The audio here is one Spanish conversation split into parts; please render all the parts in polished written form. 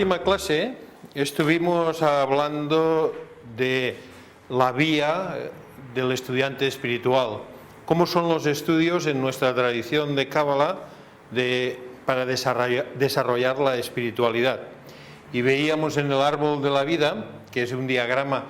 última clase estuvimos hablando de la vía del estudiante espiritual, cómo son los estudios en nuestra tradición de Cábala para desarrollar la espiritualidad. Y veíamos en el árbol de la vida, que es un diagrama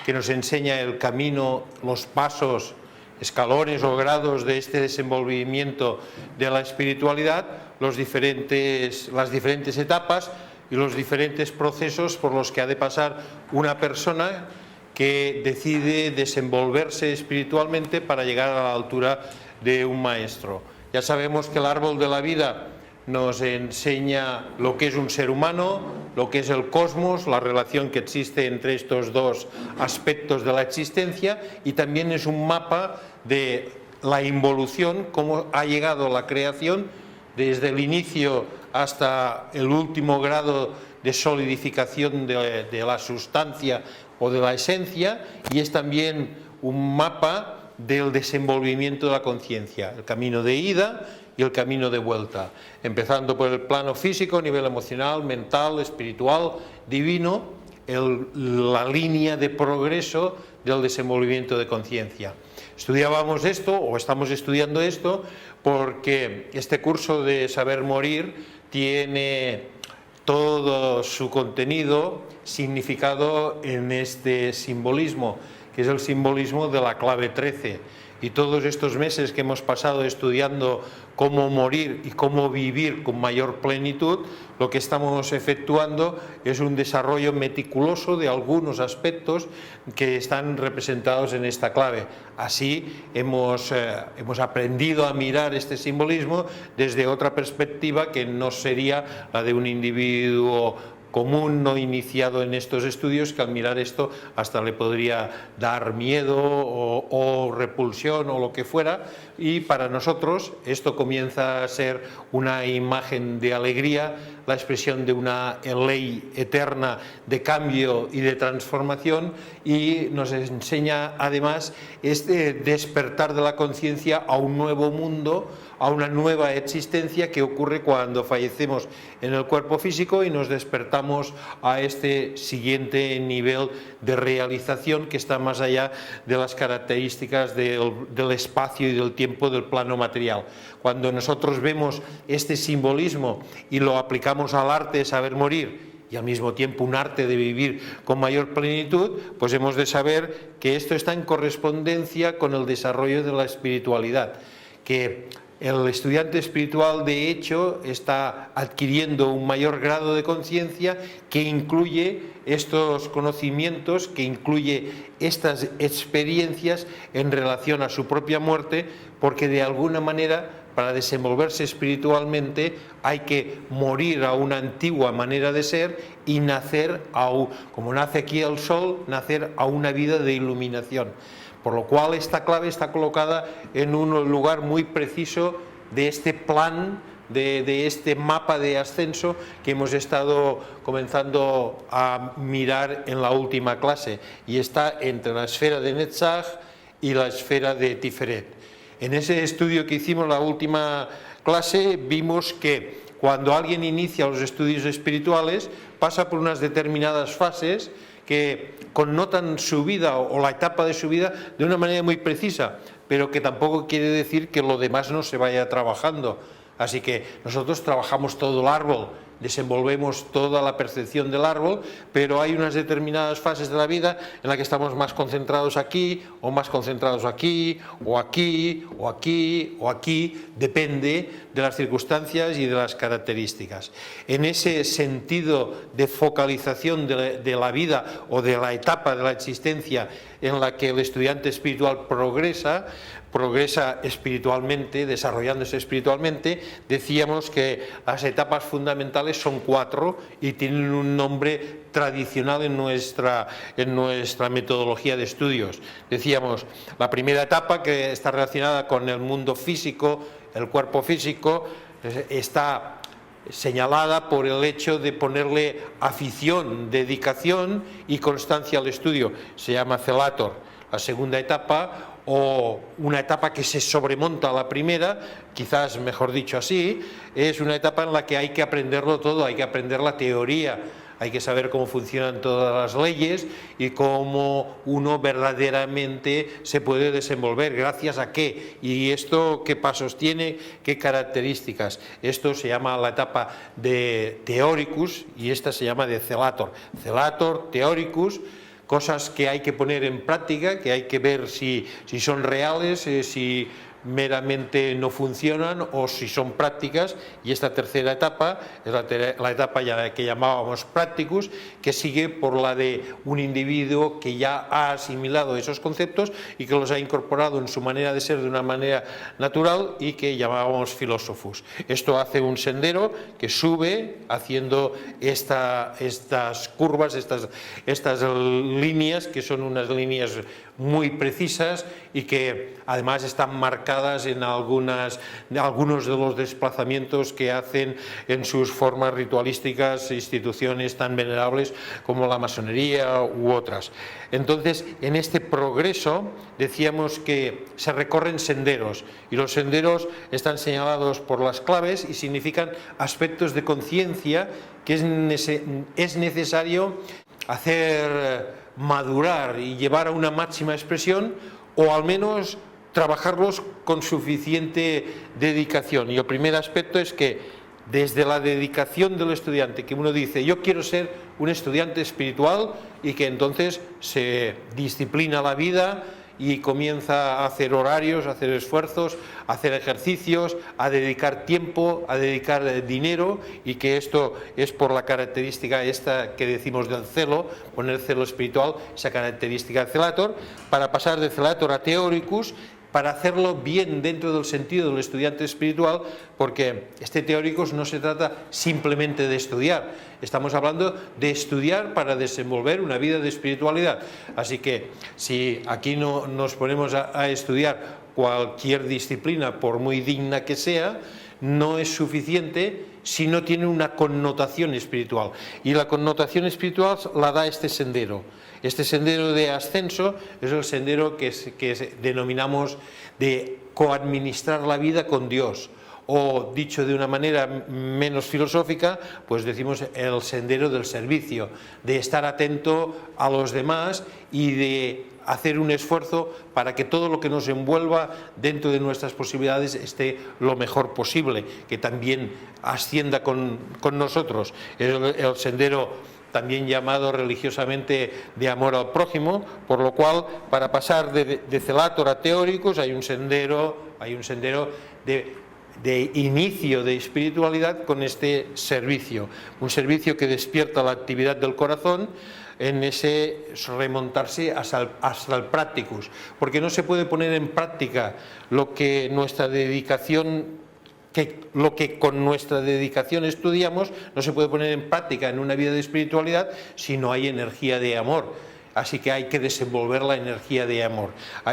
que nos enseña el camino, los pasos, escalones o grados de este desenvolvimiento de la espiritualidad, las diferentes etapas y los diferentes procesos por los que ha de pasar una persona que decide desenvolverse espiritualmente para llegar a la altura de un maestro. Ya sabemos que el árbol de la vida nos enseña lo que es un ser humano, lo que es el cosmos, la relación que existe entre estos dos aspectos de la existencia, y también es un mapa de la involución, cómo ha llegado la creación desde el inicio hasta el último grado de solidificación de la sustancia o de la esencia, y es también un mapa del desenvolvimiento de la conciencia, el camino de ida y el camino de vuelta, empezando por el plano físico, nivel emocional, mental, espiritual, divino, la línea de progreso del desenvolvimiento de conciencia. Estudiábamos esto, o estamos estudiando esto, porque este curso de Saber Morir tiene todo su contenido significado en este simbolismo, que es el simbolismo de la clave 13. Y todos estos meses que hemos pasado estudiando cómo morir y cómo vivir con mayor plenitud, lo que estamos efectuando es un desarrollo meticuloso de algunos aspectos que están representados en esta clave. Así hemos aprendido a mirar este simbolismo desde otra perspectiva que no sería la de un individuo común, no iniciado en estos estudios, que al mirar esto hasta le podría dar miedo o repulsión o lo que fuera, y para nosotros esto comienza a ser una imagen de alegría, la expresión de una ley eterna de cambio y de transformación, y nos enseña además este despertar de la conciencia a un nuevo mundo, a una nueva existencia que ocurre cuando fallecemos en el cuerpo físico y nos despertamos a este siguiente nivel de realización que está más allá de las características del espacio y del tiempo del plano material. Cuando nosotros vemos este simbolismo y lo aplicamos al arte de saber morir, y al mismo tiempo un arte de vivir con mayor plenitud, pues hemos de saber que esto está en correspondencia con el desarrollo de la espiritualidad, que el estudiante espiritual de hecho está adquiriendo un mayor grado de conciencia que incluye estos conocimientos, que incluye estas experiencias en relación a su propia muerte, porque de alguna manera para desenvolverse espiritualmente hay que morir a una antigua manera de ser y nacer, como nace aquí el sol, nacer a una vida de iluminación. Por lo cual esta clave está colocada en un lugar muy preciso de este plan, de este mapa de ascenso que hemos estado comenzando a mirar en la última clase, y está entre la esfera de Netzach y la esfera de Tiferet. En ese estudio que hicimos la última clase vimos que cuando alguien inicia los estudios espirituales pasa por unas determinadas fases que connotan su vida o la etapa de su vida de una manera muy precisa, pero que tampoco quiere decir que lo demás no se vaya trabajando. Así que nosotros trabajamos todo el árbol, desenvolvemos toda la percepción del árbol, pero hay unas determinadas fases de la vida en las que estamos más concentrados aquí, o más concentrados aquí, o aquí, o aquí, o aquí, depende de las circunstancias y de las características. En ese sentido de focalización de la vida o de la etapa de la existencia en la que el estudiante espiritual progresa espiritualmente, desarrollándose espiritualmente, decíamos que las etapas fundamentales son 4 y tienen un nombre tradicional en nuestra metodología de estudios. Decíamos, la primera etapa, que está relacionada con el mundo físico, el cuerpo físico, está señalada por el hecho de ponerle afición, dedicación y constancia al estudio. Se llama celator. La segunda etapa, o una etapa que se sobremonta a la primera, quizás mejor dicho así, es una etapa en la que hay que aprenderlo todo, hay que aprender la teoría, hay que saber cómo funcionan todas las leyes y cómo uno verdaderamente se puede desenvolver, gracias a qué, y esto qué pasos tiene, qué características. Esto se llama la etapa de Theoricus y esta se llama de Celator. Celator, Theoricus, cosas que hay que poner en práctica, que hay que ver si son reales, si meramente no funcionan o si son prácticas, y esta tercera etapa es la etapa ya que llamábamos practicus, que sigue por la de un individuo que ya ha asimilado esos conceptos y que los ha incorporado en su manera de ser de una manera natural y que llamábamos filósofos. Esto hace un sendero que sube haciendo estas curvas, estas líneas, que son unas líneas muy precisas y que además están marcadas en algunos de los desplazamientos que hacen en sus formas ritualísticas instituciones tan venerables como la masonería u otras. Entonces, en este progreso decíamos que se recorren senderos y los senderos están señalados por las claves y significan aspectos de conciencia que es necesario hacer madurar y llevar a una máxima expresión, o al menos trabajarlos con suficiente dedicación. Y el primer aspecto es que desde la dedicación del estudiante, que uno dice yo quiero ser un estudiante espiritual, y que entonces se disciplina la vida y comienza a hacer horarios, a hacer esfuerzos, a hacer ejercicios, a dedicar tiempo, a dedicar dinero, y que esto es por la característica esta que decimos del celo, poner celo espiritual, esa característica de Celator, para pasar de Celator a Theoricus, para hacerlo bien dentro del sentido del estudiante espiritual, porque este Theoricus no se trata simplemente de estudiar, estamos hablando de estudiar para desenvolver una vida de espiritualidad. Así que si aquí no nos ponemos a estudiar cualquier disciplina, por muy digna que sea, no es suficiente si no tiene una connotación espiritual, y la connotación espiritual la da este sendero. Este sendero de ascenso es el sendero que denominamos de coadministrar la vida con Dios, o dicho de una manera menos filosófica, pues decimos el sendero del servicio, de estar atento a los demás y de hacer un esfuerzo para que todo lo que nos envuelva dentro de nuestras posibilidades esté lo mejor posible, que también ascienda con nosotros. Es el sendero también llamado religiosamente de amor al prójimo, por lo cual para pasar de Celator a Theoricus hay un sendero de inicio de espiritualidad con este servicio, un servicio que despierta la actividad del corazón en ese remontarse hasta el practicus, porque no se puede poner en práctica lo que con nuestra dedicación estudiamos, no se puede poner en práctica en una vida de espiritualidad si no hay energía de amor. Así que hay que desenvolver la energía de amor.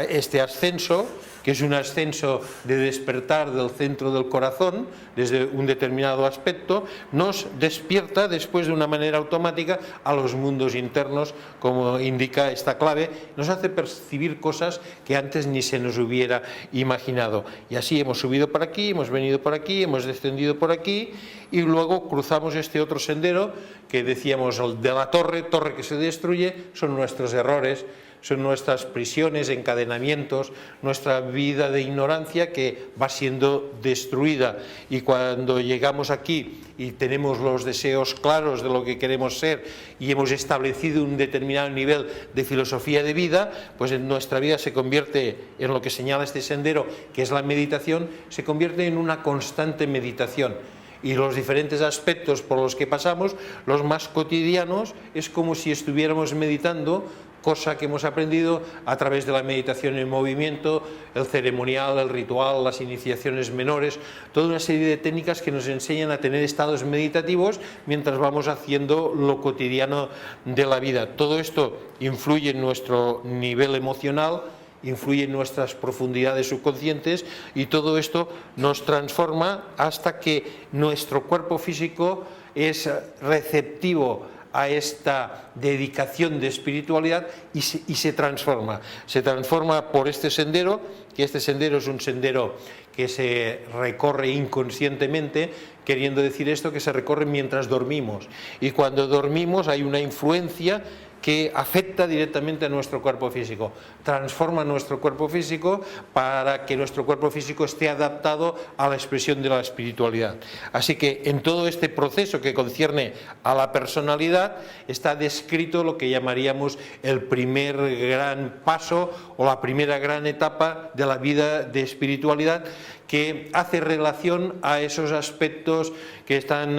Este ascenso, que es un ascenso de despertar del centro del corazón desde un determinado aspecto, nos despierta después de una manera automática a los mundos internos, como indica esta clave, nos hace percibir cosas que antes ni se nos hubiera imaginado. Y así hemos subido por aquí, hemos venido por aquí, hemos descendido por aquí, y luego cruzamos este otro sendero que decíamos, el de la torre que se destruye, son nuestros errores, son nuestras prisiones, encadenamientos, nuestra vida de ignorancia que va siendo destruida. Y cuando llegamos aquí y tenemos los deseos claros de lo que queremos ser y hemos establecido un determinado nivel de filosofía de vida, pues en nuestra vida se convierte en lo que señala este sendero, que es la meditación, se convierte en una constante meditación. Y los diferentes aspectos por los que pasamos, los más cotidianos, es como si estuviéramos meditando, cosa que hemos aprendido a través de la meditación en movimiento, el ceremonial, el ritual, las iniciaciones menores, toda una serie de técnicas que nos enseñan a tener estados meditativos mientras vamos haciendo lo cotidiano de la vida. Todo esto influye en nuestro nivel emocional, influye en nuestras profundidades subconscientes, y todo esto nos transforma hasta que nuestro cuerpo físico es receptivo a esta dedicación de espiritualidad y se transforma. Se transforma por este sendero, que este sendero es un sendero que se recorre inconscientemente, queriendo decir esto, que se recorre mientras dormimos. Y cuando dormimos hay una influencia que afecta directamente a nuestro cuerpo físico, transforma nuestro cuerpo físico para que nuestro cuerpo físico esté adaptado a la expresión de la espiritualidad. Así que en todo este proceso que concierne a la personalidad está descrito lo que llamaríamos el primer gran paso o la primera gran etapa de la vida de espiritualidad, que hace relación a esos aspectos que están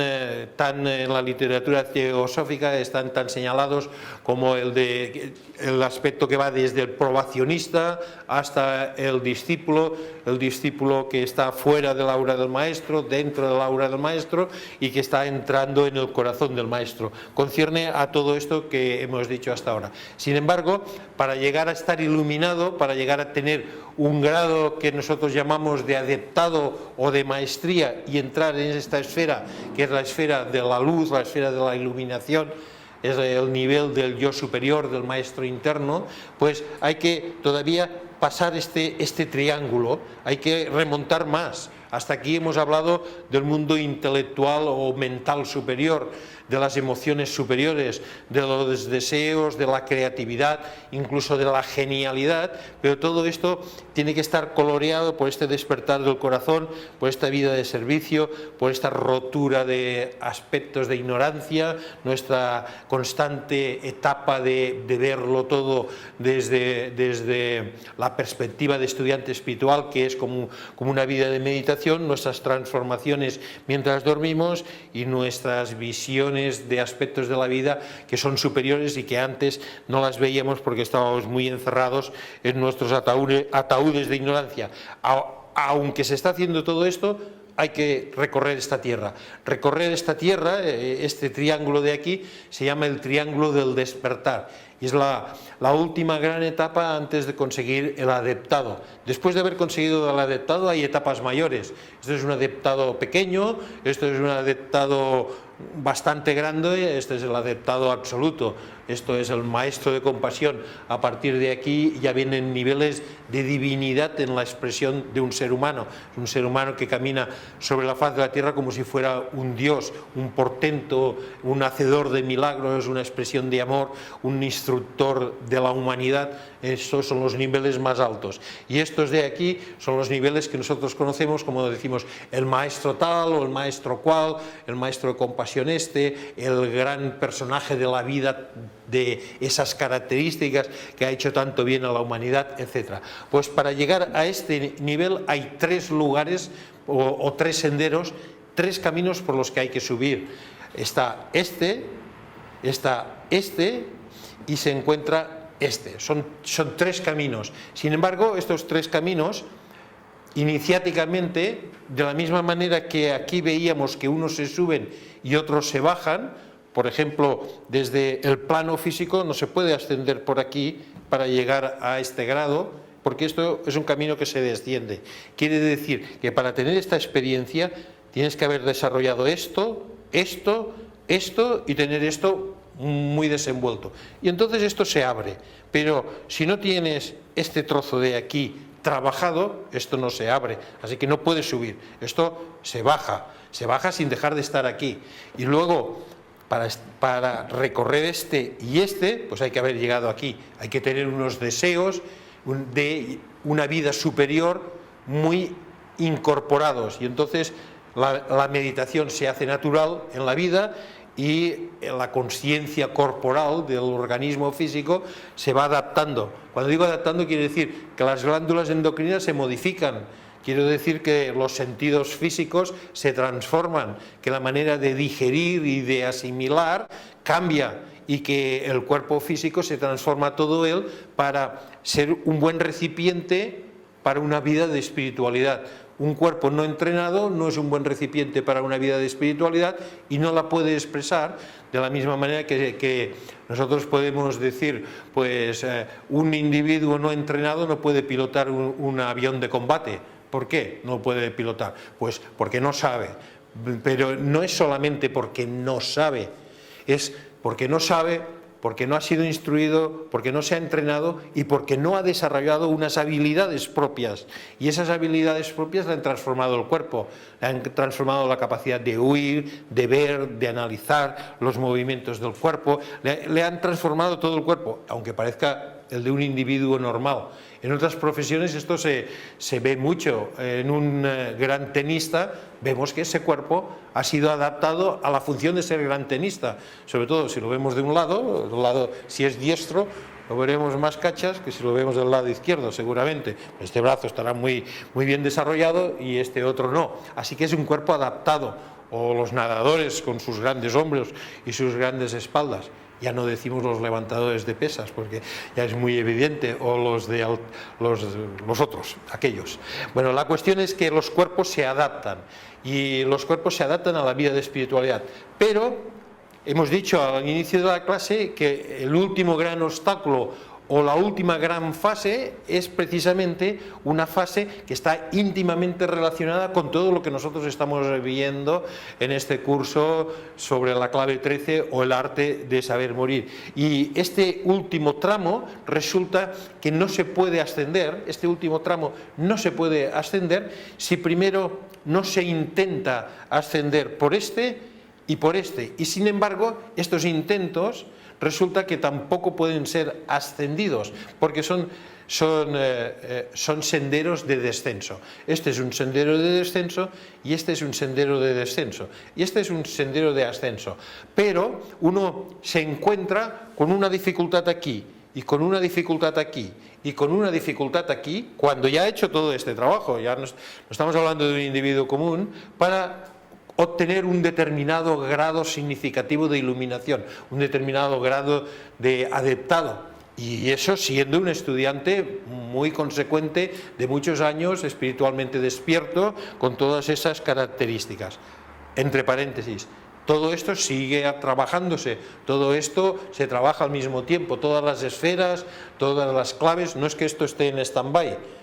tan en la literatura teosófica, están tan señalados como el aspecto que va desde el probacionista hasta el discípulo que está fuera del aura del maestro, dentro del aura del maestro y que está entrando en el corazón del maestro. Concierne a todo esto que hemos dicho hasta ahora. Sin embargo, para llegar a estar iluminado, para llegar a tener un grado que nosotros llamamos de adeptado o de maestría y entrar en esta esfera, que es la esfera de la luz, la esfera de la iluminación, es el nivel del yo superior, del maestro interno, pues hay que todavía pasar este triángulo, hay que remontar más. Hasta aquí hemos hablado del mundo intelectual o mental superior, de las emociones superiores, de los deseos, de la creatividad, incluso de la genialidad, pero todo esto tiene que estar coloreado por este despertar del corazón, por esta vida de servicio, por esta rotura de aspectos de ignorancia, nuestra constante etapa de verlo todo desde la perspectiva de estudiante espiritual, que es como una vida de meditación, nuestras transformaciones mientras dormimos y nuestras visiones de aspectos de la vida que son superiores y que antes no las veíamos porque estábamos muy encerrados en nuestros ataúdes de ignorancia. Aunque se está haciendo todo esto, hay que recorrer esta tierra. Recorrer esta tierra, este triángulo de aquí, se llama el triángulo del despertar. Y es la última gran etapa antes de conseguir el adeptado. Después de haber conseguido el adeptado hay etapas mayores. Esto es un adeptado pequeño, esto es un adeptado bastante grande, este es el adeptado absoluto, esto es el maestro de compasión. A partir de aquí ya vienen niveles de divinidad en la expresión de un ser humano que camina sobre la faz de la tierra como si fuera un dios, un portento, un hacedor de milagros, una expresión de amor, un instructor de la humanidad. Estos son los niveles más altos y estos de aquí son los niveles que nosotros conocemos como decimos el maestro tal o el maestro cual, el maestro de compasión el gran personaje de la vida de esas características que ha hecho tanto bien a la humanidad, etc. Pues para llegar a este nivel hay tres lugares o tres senderos, tres caminos por los que hay que subir. Está este y se encuentra este. Son tres caminos. Sin embargo, estos tres caminos, iniciáticamente, de la misma manera que aquí veíamos que unos se suben y otros se bajan, por ejemplo, desde el plano físico no se puede ascender por aquí para llegar a este grado, porque esto es un camino que se desciende. Quiere decir que para tener esta experiencia tienes que haber desarrollado esto y tener esto muy desenvuelto. Y entonces esto se abre. Pero si no tienes este trozo de aquí trabajado, esto no se abre, así que no puedes subir, esto se baja sin dejar de estar aquí. Y luego, para recorrer este y pues hay que haber llegado aquí, hay que tener unos deseos de una vida superior muy incorporados, y entonces la meditación se hace natural en la vida y la conciencia corporal del organismo físico se va adaptando. Cuando digo adaptando, quiere decir que las glándulas endocrinas se modifican, quiero decir que los sentidos físicos se transforman, que la manera de digerir y de asimilar cambia y que el cuerpo físico se transforma todo él para ser un buen recipiente para una vida de espiritualidad. Un cuerpo no entrenado no es un buen recipiente para una vida de espiritualidad y no la puede expresar de la misma manera que nosotros podemos decir, pues un individuo no entrenado no puede pilotar un avión de combate. ¿Por qué no puede pilotar? Pues porque no sabe, pero no es solamente porque no sabe, es porque no sabe, porque no ha sido instruido, porque no se ha entrenado y porque no ha desarrollado unas habilidades propias. Y esas habilidades propias le han transformado el cuerpo, le han transformado la capacidad de huir, de ver, de analizar los movimientos del cuerpo, le han transformado todo el cuerpo, aunque parezca el de un individuo normal. En otras profesiones esto se ve mucho. En un gran tenista vemos que ese cuerpo ha sido adaptado a la función de ser gran tenista, sobre todo si lo vemos de un lado, si es diestro, lo veremos más cachas que si lo vemos del lado izquierdo, seguramente. Este brazo estará muy bien desarrollado y este otro no. Así que es un cuerpo adaptado. O los nadadores con sus grandes hombros y sus grandes espaldas. Ya no decimos los levantadores de pesas, porque ya es muy evidente, o los otros, aquellos. Bueno, la cuestión es que los cuerpos se adaptan, y los cuerpos se adaptan a la vida de espiritualidad. Pero hemos dicho al inicio de la clase que el último gran obstáculo o la última gran fase es precisamente una fase que está íntimamente relacionada con todo lo que nosotros estamos viendo en este curso sobre la clave 13 o el arte de saber morir. Y este último tramo resulta que no se puede ascender, si primero no se intenta ascender por este y por este. Y sin embargo, estos intentos resulta que tampoco pueden ser ascendidos, porque son senderos de descenso. Este es un sendero de descenso y este es un sendero de descenso. Y este es un sendero de ascenso. Pero uno se encuentra con una dificultad aquí, y con una dificultad aquí, y con una dificultad aquí, cuando ya ha hecho todo este trabajo. Ya no estamos hablando de un individuo común, para obtener un determinado grado significativo de iluminación, un determinado grado de adeptado, y eso siendo un estudiante muy consecuente de muchos años, espiritualmente despierto, con todas esas características. Entre paréntesis, todo esto sigue trabajándose, todo esto se trabaja al mismo tiempo, todas las esferas, todas las claves, no es que esto esté en stand-by.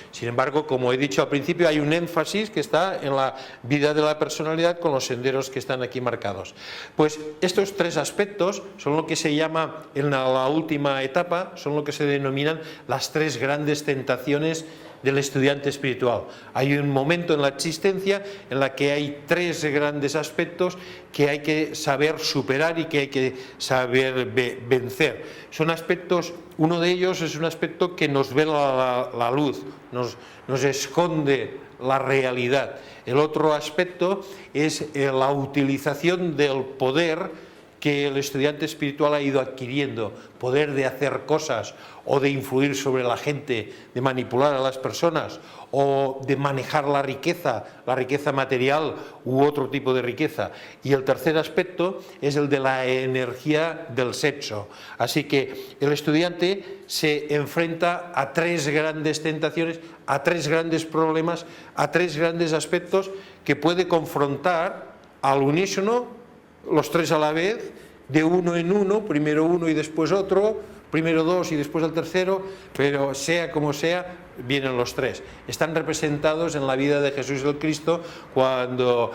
Sin embargo, como he dicho al principio, hay un énfasis que está en la vida de la personalidad con los senderos que están aquí marcados. Pues estos tres aspectos son lo que se llama, en la última etapa, son lo que se denominan las tres grandes tentaciones del estudiante espiritual. Hay un momento en la existencia en la que hay tres grandes aspectos que hay que saber superar y que hay que saber vencer. Son aspectos, uno de ellos es un aspecto que nos vela la luz, nos esconde la realidad. El otro aspecto es la utilización del poder que el estudiante espiritual ha ido adquiriendo, poder de hacer cosas o de influir sobre la gente, de manipular a las personas o de manejar la riqueza material u otro tipo de riqueza. Y el tercer aspecto es el de la energía del sexo. Así que el estudiante se enfrenta a tres grandes tentaciones, a tres grandes problemas, a tres grandes aspectos que puede confrontar al unísono, los tres a la vez, de uno en uno, primero uno y después otro, primero dos y después el tercero, pero sea como sea, vienen los tres. Están representados en la vida de Jesús el Cristo cuando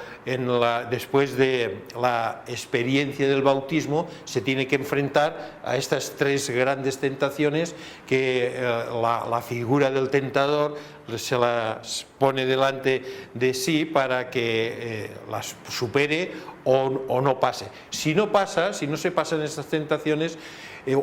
después de la experiencia del bautismo se tiene que enfrentar a estas tres grandes tentaciones que la figura del tentador se las pone delante de sí para que las supere o no pase. Si no pasa, si no se pasan esas tentaciones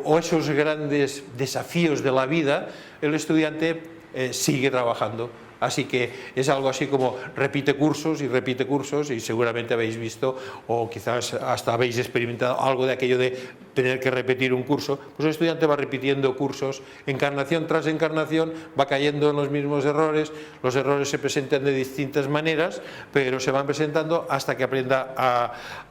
o esos grandes desafíos de la vida, el estudiante sigue trabajando. Así que es algo así como repite cursos y seguramente habéis visto o quizás hasta habéis experimentado algo de aquello de tener que repetir un curso. Pues el estudiante va repitiendo cursos, encarnación tras encarnación, va cayendo en los mismos errores, los errores se presentan de distintas maneras, pero se van presentando hasta que aprenda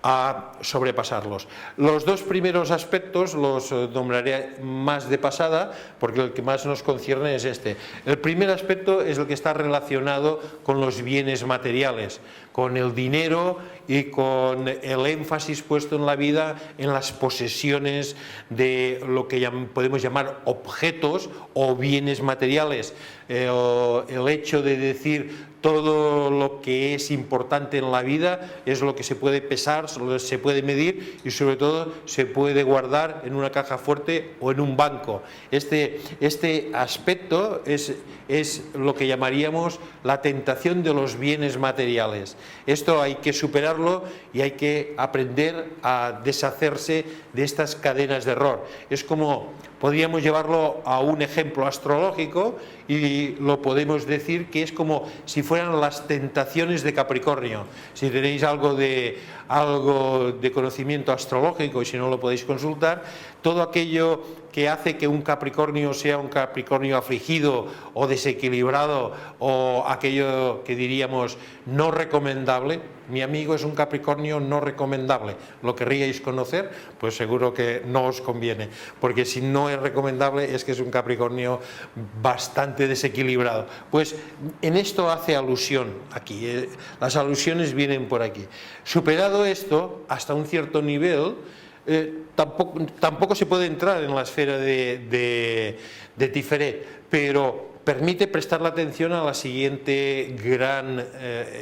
a sobrepasarlos. Los dos primeros aspectos los nombraré más de pasada, porque el que más nos concierne es este. El primer aspecto es el que está relacionado con los bienes materiales, con el dinero y con el énfasis puesto en la vida en las posesiones de lo que podemos llamar objetos o bienes materiales. el hecho de decir todo lo que es importante en la vida es lo que se puede pesar, se puede medir y sobre todo se puede guardar en una caja fuerte o en un banco. Este aspecto es lo que llamaríamos la tentación de los bienes materiales. Esto hay que superarlo y hay que aprender a deshacerse de estas cadenas de error. Es como, podríamos llevarlo a un ejemplo astrológico y lo podemos decir que es como si fueran las tentaciones de Capricornio. Si tenéis algo de conocimiento astrológico y si no lo podéis consultar, todo aquello que hace que un Capricornio sea un Capricornio afligido o desequilibrado o aquello que diríamos no recomendable. Mi amigo es un Capricornio no recomendable. ¿Lo querríais conocer? Pues seguro que no os conviene, porque si no es recomendable es que es un Capricornio bastante desequilibrado. Pues en esto hace alusión aquí, las alusiones vienen por aquí. Superado esto, hasta un cierto nivel, tampoco se puede entrar en la esfera de Tiferet, pero permite prestar la atención a la siguiente gran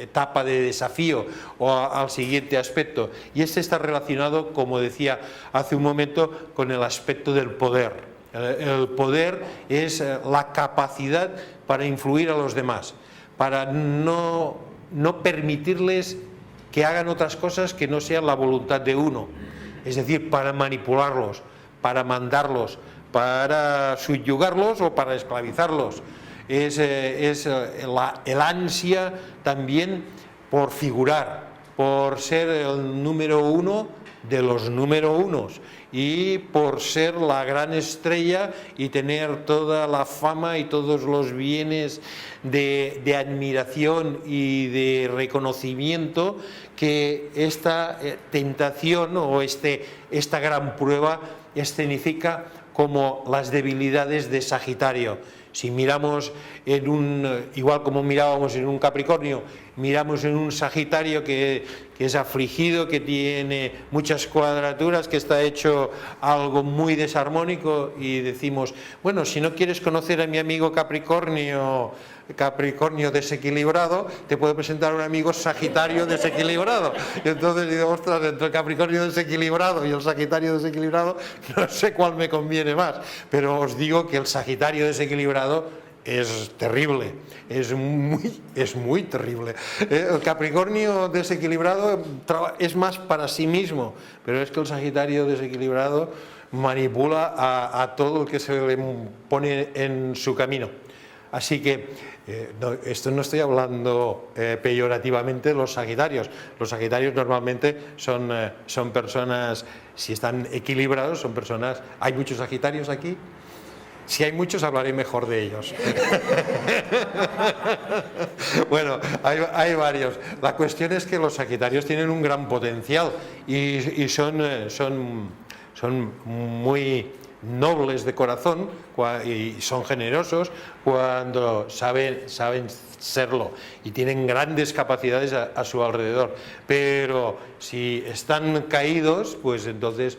etapa de desafío o al siguiente aspecto, y este está relacionado, como decía hace un momento, con el aspecto del poder. El poder es la capacidad para influir a los demás, para no permitirles que hagan otras cosas que no sean la voluntad de uno, es decir, para manipularlos, para mandarlos, para subyugarlos o para esclavizarlos. Es el ansia también por figurar, por ser el número uno de los número unos y por ser la gran estrella y tener toda la fama y todos los bienes de admiración y de reconocimiento que esta tentación o esta gran prueba escenifica como las debilidades de Sagitario. Si miramos igual como mirábamos en un Capricornio, miramos en un Sagitario que es afligido, que tiene muchas cuadraturas, que está hecho algo muy desarmónico, y decimos, bueno, si no quieres conocer a mi amigo Capricornio desequilibrado, te puedo presentar a un amigo Sagitario desequilibrado. Y entonces digo, ostras, entre el Capricornio desequilibrado y el Sagitario desequilibrado, no sé cuál me conviene más, pero os digo que el Sagitario desequilibrado es terrible, es muy terrible. El Capricornio desequilibrado es más para sí mismo, pero es que el Sagitario desequilibrado manipula a todo el que se le pone en su camino. Así que esto no estoy hablando peyorativamente de los Sagitarios. Los Sagitarios normalmente son personas, si están equilibrados, son personas... ¿Hay muchos Sagitarios aquí? Si hay muchos, hablaré mejor de ellos. Bueno, hay varios. La cuestión es que los Sagitarios tienen un gran potencial y son muy nobles de corazón y son generosos cuando saben serlo y tienen grandes capacidades a su alrededor, pero si están caídos, pues entonces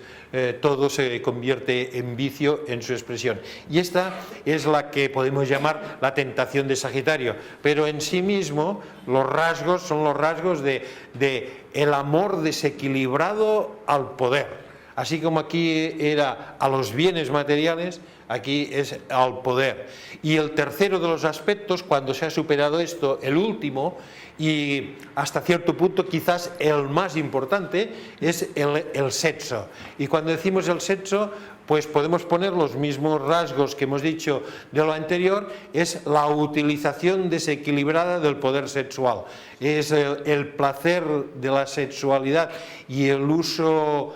todo se convierte en vicio en su expresión, y esta es la que podemos llamar la tentación de Sagitario, pero en sí mismo los rasgos son los rasgos de el amor desequilibrado al poder. Así como aquí era a los bienes materiales, aquí es al poder. Y el tercero de los aspectos, cuando se ha superado esto, el último, y hasta cierto punto quizás el más importante, es el sexo. Y cuando decimos el sexo, pues podemos poner los mismos rasgos que hemos dicho de lo anterior, es la utilización desequilibrada del poder sexual, es el placer de la sexualidad y el uso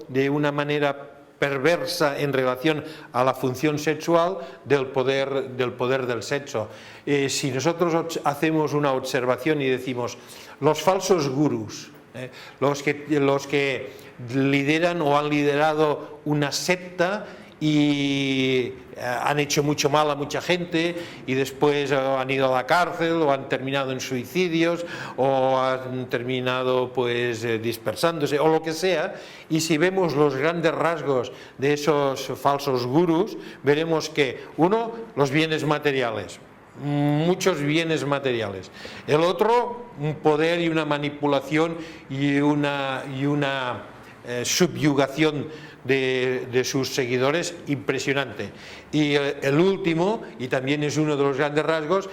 de una manera perversa en relación a la función sexual del poder del sexo. Si nosotros hacemos una observación y decimos, los falsos gurús, los que lideran o han liderado una secta y han hecho mucho mal a mucha gente y después han ido a la cárcel o han terminado en suicidios o han terminado pues dispersándose o lo que sea. Y si vemos los grandes rasgos de esos falsos gurús, veremos que uno, los bienes materiales, muchos bienes materiales. El otro, un poder y una manipulación y una subyugación de sus seguidores impresionante. Y el último, y también es uno de los grandes rasgos,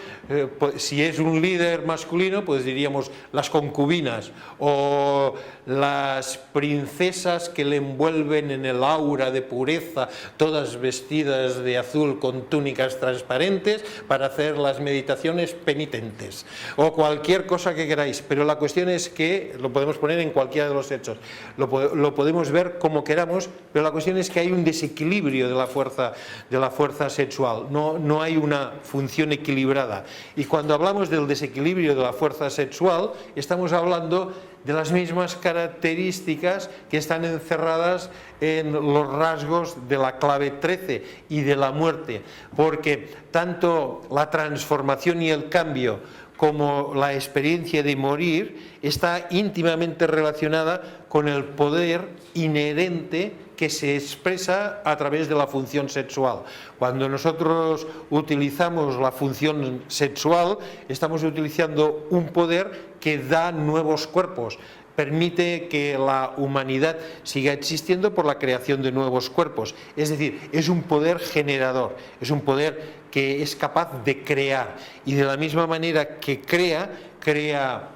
pues, si es un líder masculino, pues diríamos las concubinas o las princesas que le envuelven en el aura de pureza, todas vestidas de azul con túnicas transparentes para hacer las meditaciones penitentes o cualquier cosa que queráis, pero la cuestión es que lo podemos poner en cualquiera de los hechos, lo podemos ver como queramos, pero la cuestión es que hay un desequilibrio de la fuerza sexual, no hay una función equilibrada. Y cuando hablamos del desequilibrio de la fuerza sexual, estamos hablando de las mismas características que están encerradas en los rasgos de la clave 13 y de la muerte, porque tanto la transformación y el cambio como la experiencia de morir está íntimamente relacionada con el poder inherente que se expresa a través de la función sexual. Cuando nosotros utilizamos la función sexual, estamos utilizando un poder que da nuevos cuerpos, permite que la humanidad siga existiendo por la creación de nuevos cuerpos. Es decir, es un poder generador, es un poder que es capaz de crear, y de la misma manera que crea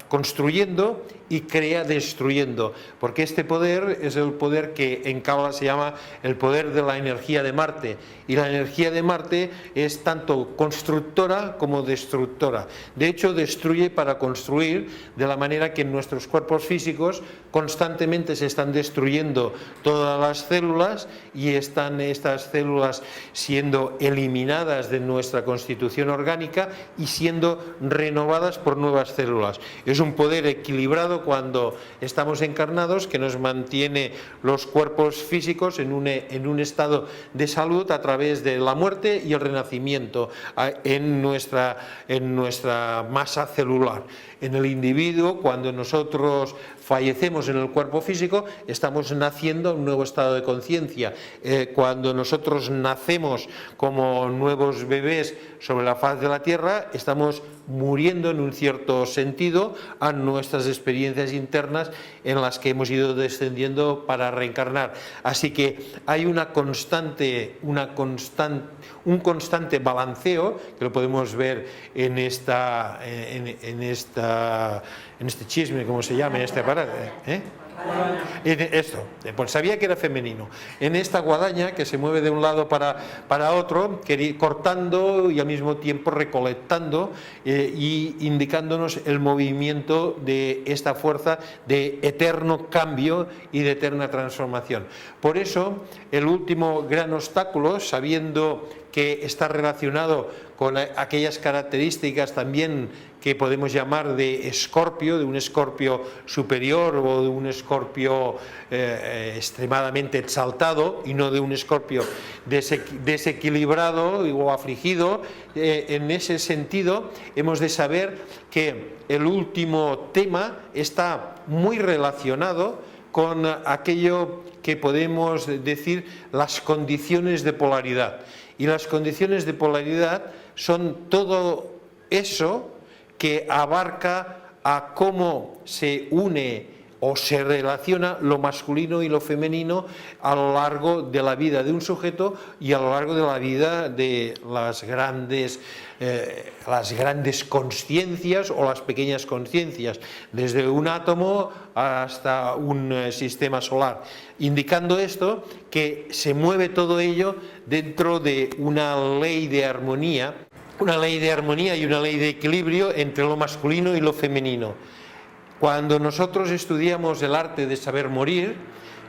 construyendo y crea destruyendo, porque este poder es el poder que en Cábala se llama el poder de la energía de Marte, y la energía de Marte es tanto constructora como destructora. De hecho, destruye para construir, de la manera que en nuestros cuerpos físicos constantemente se están destruyendo todas las células y están estas células siendo eliminadas de nuestra constitución orgánica y siendo renovadas por nuevas células. Es un poder equilibrado cuando estamos encarnados que nos mantiene los cuerpos físicos en un estado de salud a través de la muerte y el renacimiento en nuestra masa celular. En el individuo, cuando nosotros fallecemos en el cuerpo físico, estamos naciendo en un nuevo estado de conciencia. Cuando nosotros nacemos como nuevos bebés sobre la faz de la Tierra, estamos muriendo en un cierto sentido a nuestras experiencias internas en las que hemos ido descendiendo para reencarnar. Así que hay un constante balanceo, que lo podemos ver en este chisme, como se llama, en este aparato, esto, pues sabía que era femenino, en esta guadaña que se mueve de un lado para otro, cortando y al mismo tiempo recolectando y indicándonos el movimiento de esta fuerza de eterno cambio y de eterna transformación. Por eso, el último gran obstáculo, sabiendo que está relacionado con aquellas características también que podemos llamar de escorpio, de un escorpio superior o de un escorpio extremadamente exaltado y no de un escorpio desequilibrado o afligido. En ese sentido hemos de saber que el último tema está muy relacionado con aquello que podemos decir las condiciones de polaridad. Y las condiciones de polaridad son todo eso que abarca a cómo se une o se relaciona lo masculino y lo femenino a lo largo de la vida de un sujeto y a lo largo de la vida de las grandes consciencias o las pequeñas conciencias, desde un átomo hasta un sistema solar, indicando esto que se mueve todo ello dentro de una ley de armonía, y una ley de equilibrio entre lo masculino y lo femenino. Cuando nosotros estudiamos el arte de saber morir,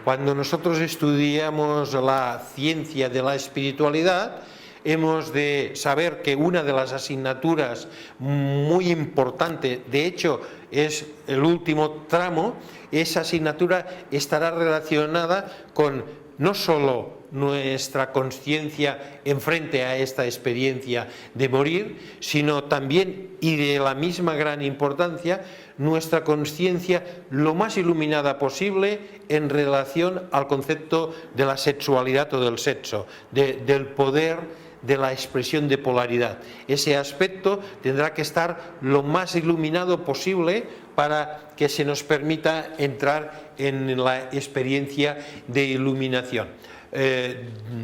cuando nosotros estudiamos la ciencia de la espiritualidad, hemos de saber que una de las asignaturas muy importante, de hecho es el último tramo, esa asignatura estará relacionada con no solo nuestra conciencia enfrente a esta experiencia de morir, sino también, y de la misma gran importancia, nuestra conciencia lo más iluminada posible en relación al concepto de la sexualidad o del sexo, del poder de la expresión de polaridad. Ese aspecto tendrá que estar lo más iluminado posible para que se nos permita entrar en la experiencia de iluminación.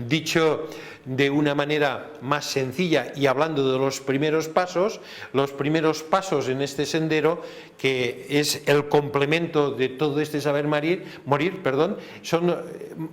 Dicho de una manera más sencilla y hablando de los primeros pasos en este sendero, que es el complemento de todo este saber morir,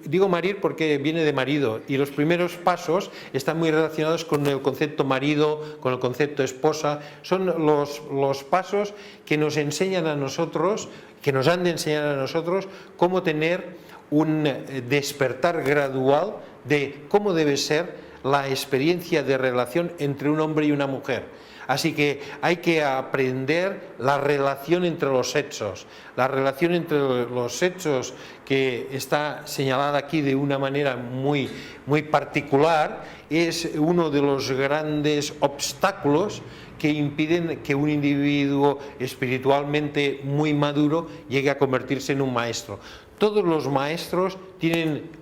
digo morir porque viene de marido, y los primeros pasos están muy relacionados con el concepto marido, con el concepto esposa. Son los pasos que nos enseñan a nosotros, que nos han de enseñar a nosotros cómo tener un despertar gradual de cómo debe ser la experiencia de relación entre un hombre y una mujer. Así que hay que aprender la relación entre los sexos. La relación entre los sexos, que está señalada aquí de una manera muy, muy particular, es uno de los grandes obstáculos que impiden que un individuo espiritualmente muy maduro llegue a convertirse en un maestro. Todos los maestros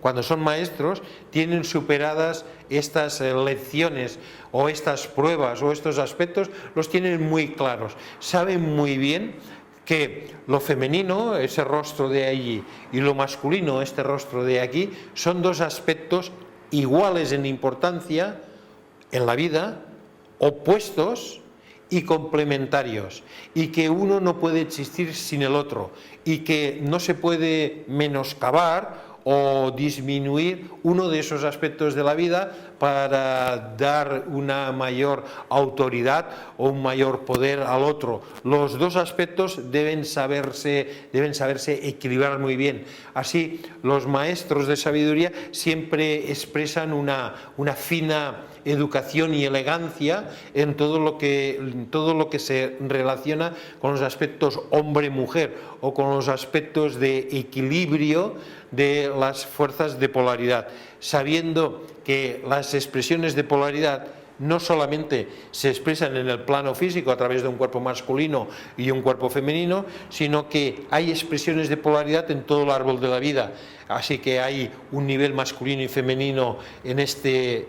cuando son maestros, tienen superadas estas lecciones o estas pruebas o estos aspectos, los tienen muy claros. Saben muy bien que lo femenino, ese rostro de allí, y lo masculino, este rostro de aquí, son dos aspectos iguales en importancia en la vida, opuestos y complementarios, y que uno no puede existir sin el otro, y que no se puede menoscabar o disminuir uno de esos aspectos de la vida para dar una mayor autoridad o un mayor poder al otro. Los dos aspectos deben saberse equilibrar muy bien. Así, los maestros de sabiduría siempre expresan una fina educación y elegancia en todo lo que se relaciona con los aspectos hombre-mujer o con los aspectos de equilibrio de las fuerzas de polaridad, sabiendo que las expresiones de polaridad no solamente se expresan en el plano físico a través de un cuerpo masculino y un cuerpo femenino, sino que hay expresiones de polaridad en todo el árbol de la vida. Así que hay un nivel masculino y femenino en este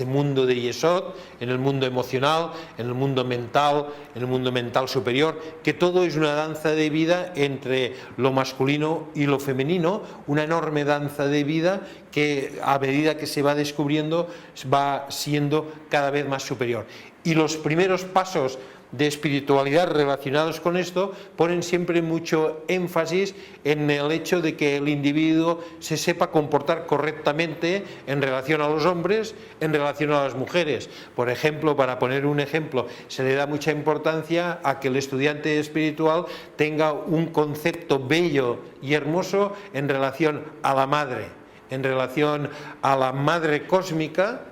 mundo de Yesod, en el mundo emocional, en el mundo mental superior, que todo es una danza de vida entre lo masculino y lo femenino, una enorme danza de vida que a medida que se va descubriendo va siendo cada vez más superior. Y los primeros pasos de espiritualidad relacionados con esto ponen siempre mucho énfasis en el hecho de que el individuo se sepa comportar correctamente en relación a los hombres, en relación a las mujeres. Por ejemplo, para poner un ejemplo, se le da mucha importancia a que el estudiante espiritual tenga un concepto bello y hermoso en relación a la madre, en relación a la madre cósmica,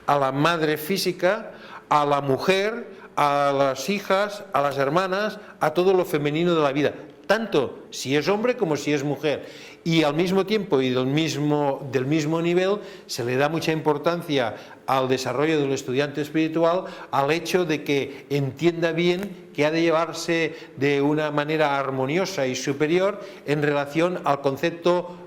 a la madre física, a la mujer, a las hijas, a las hermanas, a todo lo femenino de la vida, tanto si es hombre como si es mujer. Y al mismo tiempo y del mismo nivel se le da mucha importancia al desarrollo del estudiante espiritual, al hecho de que entienda bien que ha de llevarse de una manera armoniosa y superior en relación al concepto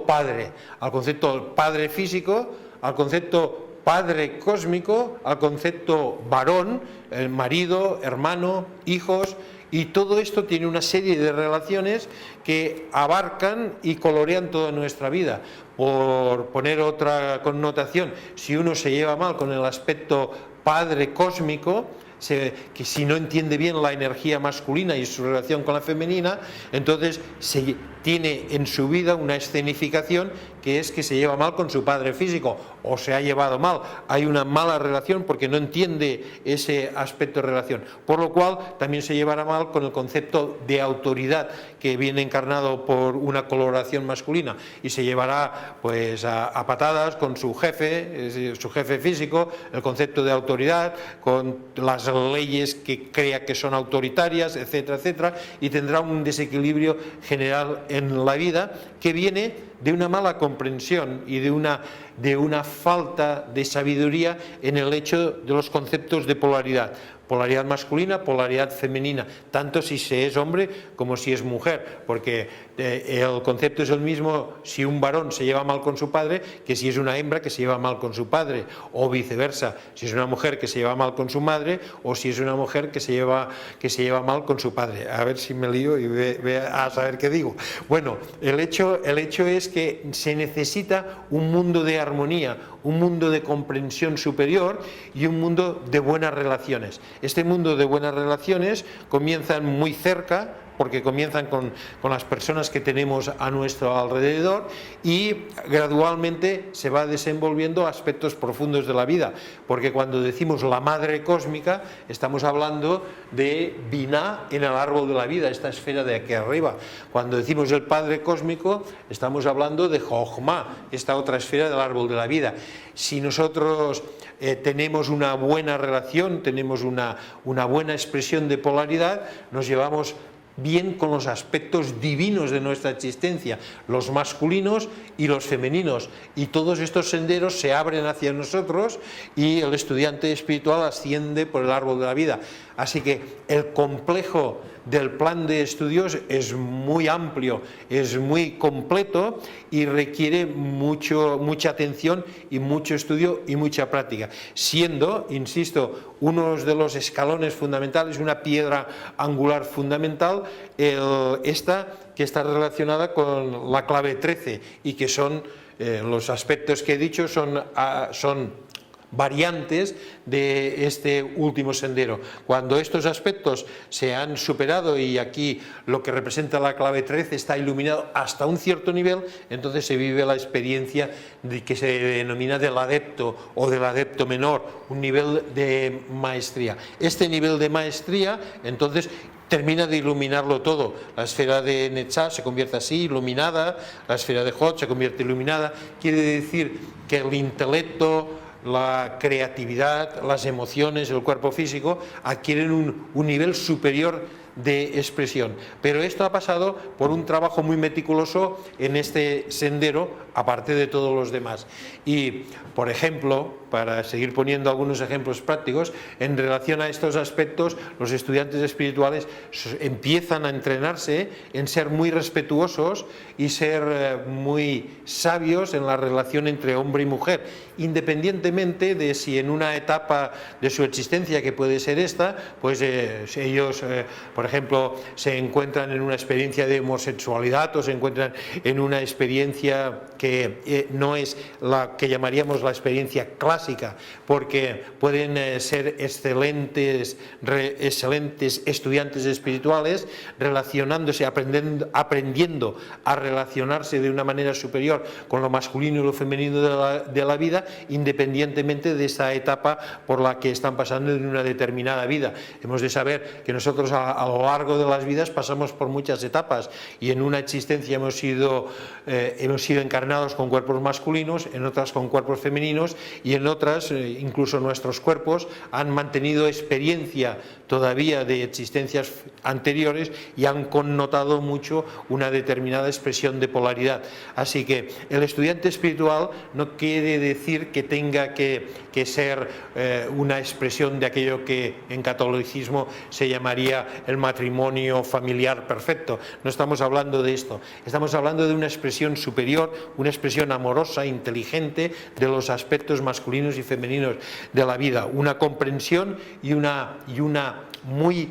padre, al concepto padre físico, al concepto padre cósmico, al concepto varón, el marido, hermano, hijos, y todo esto tiene una serie de relaciones que abarcan y colorean toda nuestra vida. Por poner otra connotación, si uno se lleva mal con el aspecto padre cósmico, que si no entiende bien la energía masculina y su relación con la femenina, entonces se tiene en su vida una escenificación que es que se lleva mal con su padre físico, o se ha llevado mal, hay una mala relación porque no entiende ese aspecto de relación, por lo cual también se llevará mal con el concepto de autoridad que viene encarnado por una coloración masculina, y se llevará pues a patadas con su jefe físico, el concepto de autoridad, con las leyes que crea que son autoritarias, etcétera, etcétera, y tendrá un desequilibrio general en la vida que viene de una mala comprensión y de una falta de sabiduría en el hecho de los conceptos de polaridad. Polaridad masculina, polaridad femenina, tanto si se es hombre como si es mujer, porque el concepto es el mismo si un varón se lleva mal con su padre que si es una hembra que se lleva mal con su padre, o viceversa, si es una mujer que se lleva mal con su madre o si es una mujer que se lleva mal con su padre. A ver si me lío y ve a saber qué digo. Bueno, el hecho es que se necesita un mundo de armonía, un mundo de comprensión superior y un mundo de buenas relaciones. Este mundo de buenas relaciones comienzan muy cerca, porque comienzan con las personas que tenemos a nuestro alrededor, y gradualmente se va desenvolviendo aspectos profundos de la vida, porque cuando decimos la madre cósmica estamos hablando de Binah en el árbol de la vida, esta esfera de aquí arriba. Cuando decimos el padre cósmico estamos hablando de Jochma, esta otra esfera del árbol de la vida. Si nosotros tenemos una buena relación, tenemos una buena expresión de polaridad, nos llevamos bien con los aspectos divinos de nuestra existencia, los masculinos y los femeninos, y todos estos senderos se abren hacia nosotros y el estudiante espiritual asciende por el árbol de la vida. Así que el complejo del plan de estudios es muy amplio, es muy completo y requiere mucha atención y mucho estudio y mucha práctica, siendo, insisto, uno de los escalones fundamentales, una piedra angular fundamental, esta que está relacionada con la clave 13 y que son los aspectos que he dicho son variantes de este último sendero. Cuando estos aspectos se han superado y aquí lo que representa la clave 13 está iluminado hasta un cierto nivel, entonces se vive la experiencia que se denomina del adepto o del adepto menor, un nivel de maestría. Este nivel de maestría entonces termina de iluminarlo todo. La esfera de Netzach se convierte así, iluminada, la esfera de Hod se convierte iluminada. Quiere decir que el intelecto, la creatividad, las emociones, el cuerpo físico adquieren un nivel superior de expresión. Pero esto ha pasado por un trabajo muy meticuloso en este sendero, aparte de todos los demás. Y, por ejemplo, para seguir poniendo algunos ejemplos prácticos, en relación a estos aspectos, los estudiantes espirituales empiezan a entrenarse en ser muy respetuosos y ser muy sabios en la relación entre hombre y mujer, independientemente de si en una etapa de su existencia, que puede ser esta, pues ellos, por ejemplo, se encuentran en una experiencia de homosexualidad o se encuentran en una experiencia que no es la que llamaríamos la experiencia clásica, porque pueden ser excelentes estudiantes espirituales, relacionándose, aprendiendo a relacionarse de una manera superior con lo masculino y lo femenino de la vida, independientemente de esa etapa por la que están pasando en una determinada vida. Hemos de saber que nosotros a lo largo de las vidas pasamos por muchas etapas y en una existencia hemos sido encarnados con cuerpos masculinos, en otras con cuerpos femeninos y en otras incluso nuestros cuerpos han mantenido experiencia todavía de existencias anteriores y han connotado mucho una determinada expresión de polaridad. Así que el estudiante espiritual no quiere decir que tenga que ser una expresión de aquello que en catolicismo se llamaría el matrimonio familiar perfecto. No estamos hablando de esto, estamos hablando de una expresión superior, una expresión amorosa, inteligente de los aspectos masculinos y femeninos de la vida, una comprensión y una muy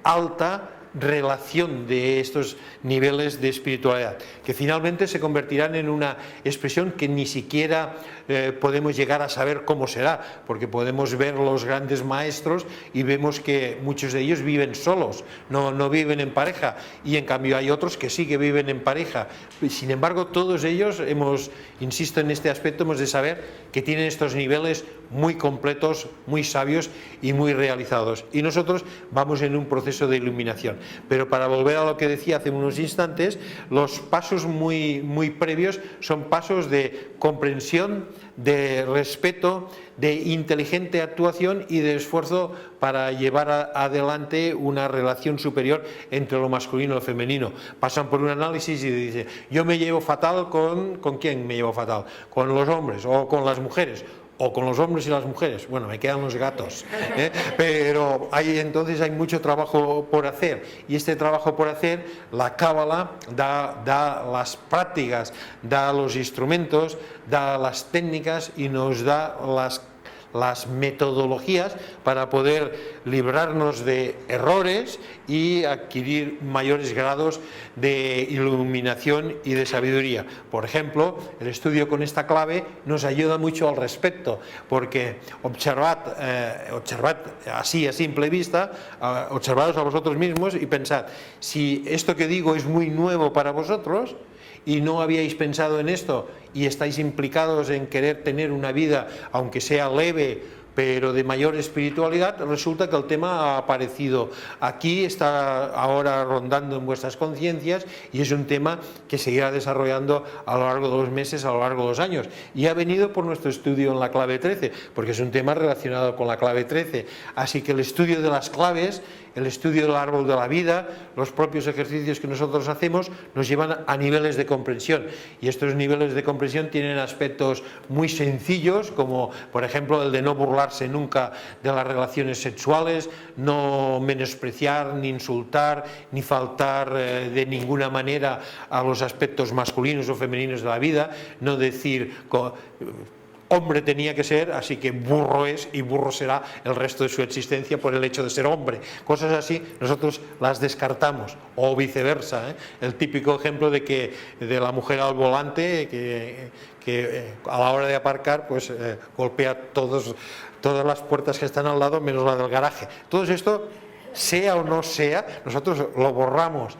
alta relación de estos niveles de espiritualidad, que finalmente se convertirán en una expresión que ni siquiera podemos llegar a saber cómo será, porque podemos ver los grandes maestros y vemos que muchos de ellos viven solos, no viven en pareja, y en cambio hay otros que sí que viven en pareja. Sin embargo, todos ellos insisto en este aspecto, hemos de saber que tienen estos niveles muy completos, muy sabios y muy realizados, y nosotros vamos en un proceso de iluminación. Pero para volver a lo que decía hace unos instantes, los pasos muy previos son pasos de comprensión, de respeto, de inteligente actuación y de esfuerzo para llevar adelante una relación superior entre lo masculino y lo femenino. Pasan por un análisis y dicen, yo me llevo fatal ¿con quién me llevo fatal? ¿Con los hombres o con las mujeres? O con los hombres y las mujeres, bueno, me quedan los gatos, pero entonces hay mucho trabajo por hacer, y este trabajo por hacer, la Cábala da las prácticas, da los instrumentos, da las técnicas y nos da las metodologías para poder librarnos de errores y adquirir mayores grados de iluminación y de sabiduría. Por ejemplo, el estudio con esta clave nos ayuda mucho al respecto, porque observad así a simple vista, observados a vosotros mismos y pensad, si esto que digo es muy nuevo para vosotros, y no habíais pensado en esto y estáis implicados en querer tener una vida, aunque sea leve, pero de mayor espiritualidad, resulta que el tema ha aparecido aquí, está ahora rondando en vuestras conciencias y es un tema que seguirá desarrollando a lo largo de los meses, a lo largo de los años, y ha venido por nuestro estudio en la clave 13, porque es un tema relacionado con la clave 13, así que el estudio de las claves, el estudio del árbol de la vida, los propios ejercicios que nosotros hacemos nos llevan a niveles de comprensión, y estos niveles de comprensión tienen aspectos muy sencillos, como por ejemplo el de no burlarse nunca de las relaciones sexuales, no menospreciar, ni insultar, ni faltar de ninguna manera a los aspectos masculinos o femeninos de la vida, no decir hombre tenía que ser, así que burro es y burro será el resto de su existencia por el hecho de ser hombre. Cosas así nosotros las descartamos, o viceversa, el típico ejemplo de la mujer al volante que a la hora de aparcar pues golpea todas las puertas que están al lado menos la del garaje. Todo esto, sea o no sea, nosotros lo borramos,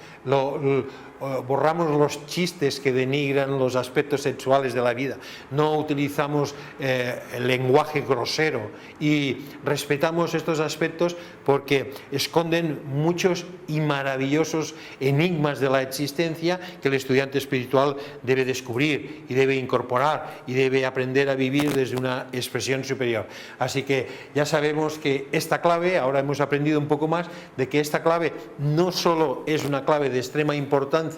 borramos los chistes que denigran los aspectos sexuales de la vida, no utilizamos el lenguaje grosero y respetamos estos aspectos porque esconden muchos y maravillosos enigmas de la existencia que el estudiante espiritual debe descubrir y debe incorporar y debe aprender a vivir desde una expresión superior. Así que ya sabemos que esta clave, ahora hemos aprendido un poco más de que esta clave no solo es una clave de extrema importancia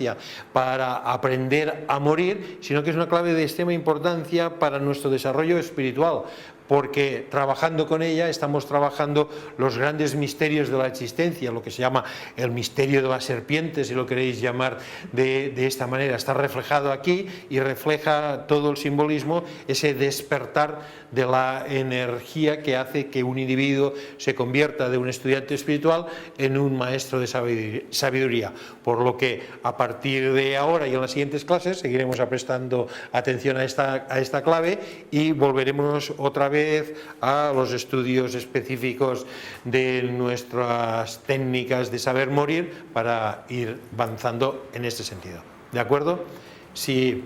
para aprender a morir, sino que es una clave de extrema importancia para nuestro desarrollo espiritual, porque trabajando con ella estamos trabajando los grandes misterios de la existencia, lo que se llama el misterio de la serpiente, si lo queréis llamar de esta manera, está reflejado aquí y refleja todo el simbolismo, ese despertar de la energía que hace que un individuo se convierta de un estudiante espiritual en un maestro de sabiduría, por lo que a partir de ahora y en las siguientes clases seguiremos prestando atención a esta clave y volveremos otra vez a los estudios específicos de nuestras técnicas de saber morir para ir avanzando en este sentido. ¿De acuerdo? Si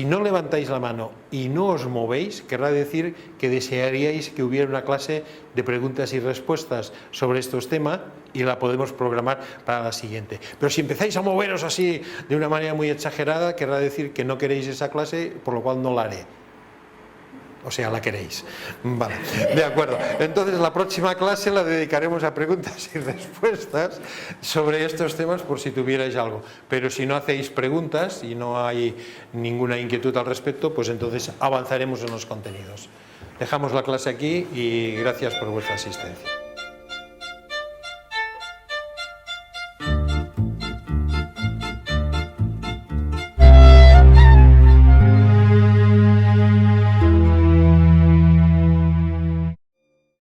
no levantáis la mano y no os movéis, querrá decir que desearíais que hubiera una clase de preguntas y respuestas sobre estos temas y la podemos programar para la siguiente. Pero si empezáis a moveros así de una manera muy exagerada, querrá decir que no queréis esa clase, por lo cual no la haré. O sea, la queréis. Vale, de acuerdo. Entonces la próxima clase la dedicaremos a preguntas y respuestas sobre estos temas por si tuvierais algo. Pero si no hacéis preguntas y no hay ninguna inquietud al respecto, pues entonces avanzaremos en los contenidos. Dejamos la clase aquí y gracias por vuestra asistencia.